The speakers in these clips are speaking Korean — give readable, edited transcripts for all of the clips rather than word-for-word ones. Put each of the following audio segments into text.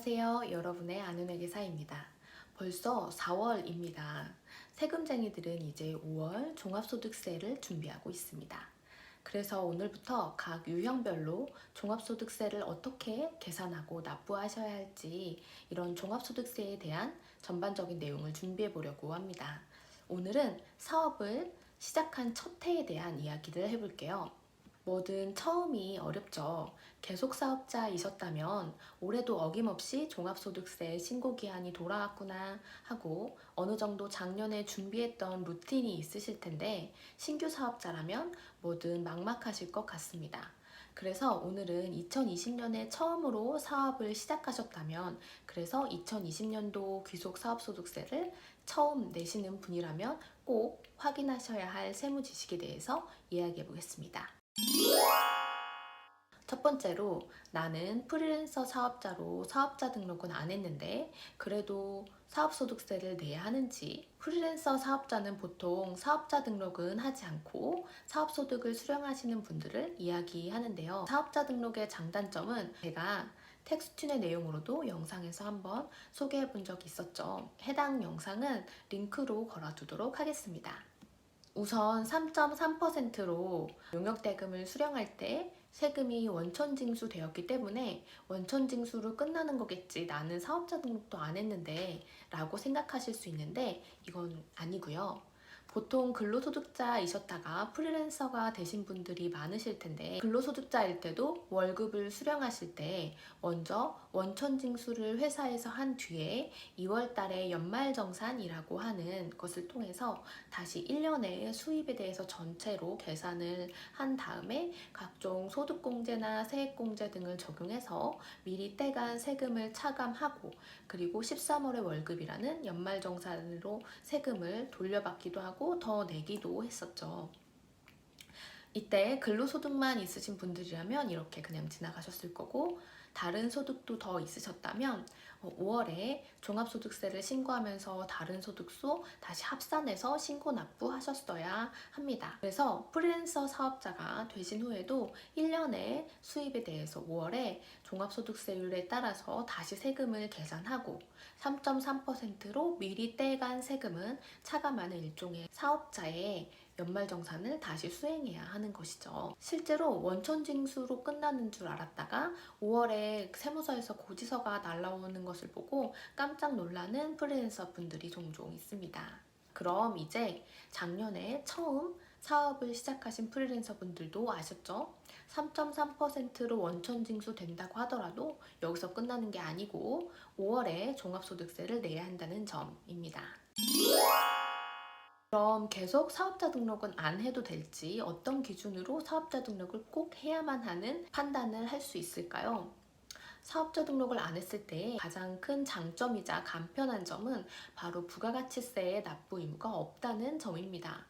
안녕하세요. 여러분의 아는 회계사입니다. 벌써 4월입니다. 세금쟁이들은 이제 5월 종합소득세를 준비하고 있습니다. 그래서 오늘부터 각 유형별로 종합소득세를 어떻게 계산하고 납부하셔야 할지 이런 종합소득세에 대한 전반적인 내용을 준비해 보려고 합니다. 오늘은 사업을 시작한 첫 해에 대한 이야기를 해볼게요. 뭐든 처음이 어렵죠. 계속 사업자이셨다면 올해도 어김없이 종합소득세 신고기한이 돌아왔구나 하고 어느 정도 작년에 준비했던 루틴이 있으실 텐데 신규 사업자라면 뭐든 막막하실 것 같습니다. 그래서 오늘은 2020년에 처음으로 사업을 시작하셨다면 그래서 2020년도 귀속사업소득세를 처음 내시는 분이라면 꼭 확인하셔야 할 세무 지식에 대해서 이야기해 보겠습니다. 첫 번째로 나는 프리랜서 사업자로 사업자 등록은 안 했는데 그래도 사업소득세를 내야 하는지. 프리랜서 사업자는 보통 사업자 등록은 하지 않고 사업소득을 수령하시는 분들을 이야기하는데요. 사업자 등록의 장단점은 제가 텍스튠의 내용으로도 영상에서 한번 소개해 본 적이 있었죠. 해당 영상은 링크로 걸어두도록 하겠습니다. 우선 3.3%로 용역대금을 수령할 때 세금이 원천징수 되었기 때문에 원천징수로 끝나는 거겠지, 나는 사업자 등록도 안 했는데 라고 생각하실 수 있는데 이건 아니고요. 보통 근로소득자이셨다가 프리랜서가 되신 분들이 많으실 텐데 근로소득자일 때도 월급을 수령하실 때 먼저 원천징수를 회사에서 한 뒤에 2월 달에 연말정산이라고 하는 것을 통해서 다시 1년의 수입에 대해서 전체로 계산을 한 다음에 각종 소득공제나 세액공제 등을 적용해서 미리 떼간 세금을 차감하고 그리고 13월의 월급이라는 연말정산으로 세금을 돌려받기도 하고 더 내기도 했었죠. 이때 근로소득만 있으신 분들이라면 이렇게 그냥 지나가셨을 거고 다른 소득도 더 있으셨다면 5월에 종합소득세를 신고하면서 다른 소득소 다시 합산해서 신고 납부하셨어야 합니다. 그래서 프리랜서 사업자가 되신 후에도 1년의 수입에 대해서 5월에 종합소득세율에 따라서 다시 세금을 계산하고 3.3%로 미리 떼간 세금은 차감하는 일종의 사업자의 연말정산을 다시 수행해야 하는 것이죠. 실제로 원천징수로 끝나는 줄 알았다가 5월에 세무서에서 고지서가 날라오는 것을 보고 깜짝 놀라는 프리랜서 분들이 종종 있습니다. 그럼 이제 작년에 처음 사업을 시작하신 프리랜서 분들도 아셨죠? 3.3%로 원천징수 된다고 하더라도 여기서 끝나는 게 아니고 5월에 종합소득세를 내야 한다는 점입니다. 그럼 계속 사업자 등록은 안 해도 될지, 어떤 기준으로 사업자 등록을 꼭 해야만 하는 판단을 할 수 있을까요? 사업자 등록을 안 했을 때 가장 큰 장점이자 간편한 점은 바로 부가가치세의 납부 의무가 없다는 점입니다.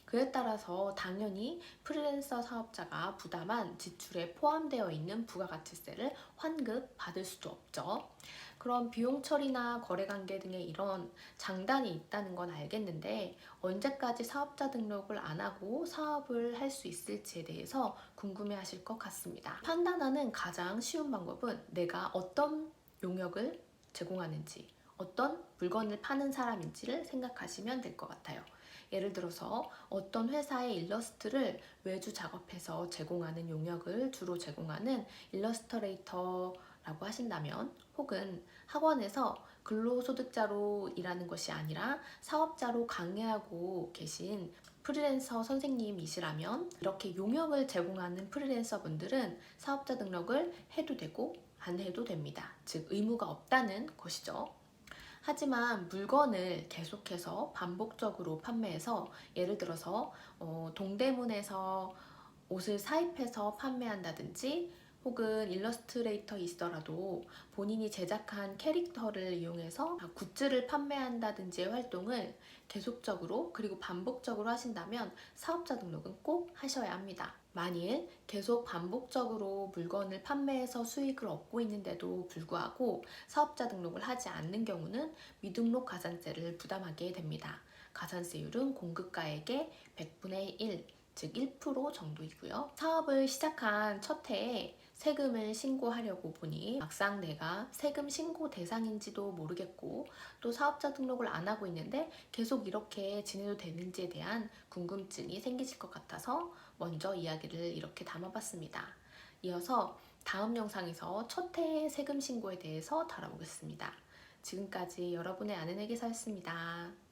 그에 따라서 당연히 프리랜서 사업자가 부담한 지출에 포함되어 있는 부가가치세를 환급받을 수도 없죠. 그럼 비용 처리나 거래관계 등의 이런 장단이 있다는 건 알겠는데 언제까지 사업자 등록을 안 하고 사업을 할 수 있을지에 대해서 궁금해하실 것 같습니다. 판단하는 가장 쉬운 방법은 내가 어떤 용역을 제공하는지, 어떤 물건을 파는 사람인지를 생각하시면 될 것 같아요. 예를 들어서 어떤 회사의 일러스트를 외주 작업해서 제공하는 용역을 주로 제공하는 일러스터레이터라고 하신다면, 혹은 학원에서 근로소득자로 일하는 것이 아니라 사업자로 강의하고 계신 프리랜서 선생님이시라면 이렇게 용역을 제공하는 프리랜서 분들은 사업자 등록을 해도 되고 안 해도 됩니다. 즉 의무가 없다는 것이죠. 하지만 물건을 계속해서 반복적으로 판매해서 예를 들어서 동대문에서 옷을 사입해서 판매한다든지 혹은 일러스트레이터이시더라도 본인이 제작한 캐릭터를 이용해서 굿즈를 판매한다든지의 활동을 계속적으로 그리고 반복적으로 하신다면 사업자 등록은 꼭 하셔야 합니다. 만일 계속 반복적으로 물건을 판매해서 수익을 얻고 있는데도 불구하고 사업자 등록을 하지 않는 경우는 미등록 가산세를 부담하게 됩니다. 가산세율은 공급가액의 100분의 1, 즉 1% 정도이고요. 사업을 시작한 첫 해에 세금을 신고하려고 보니 막상 내가 세금 신고 대상인지도 모르겠고 또 사업자 등록을 안 하고 있는데 계속 이렇게 지내도 되는지에 대한 궁금증이 생기실 것 같아서 먼저 이야기를 이렇게 담아봤습니다. 이어서 다음 영상에서 첫 해의 세금 신고에 대해서 다뤄보겠습니다. 지금까지 여러분의 아는 회계사였습니다.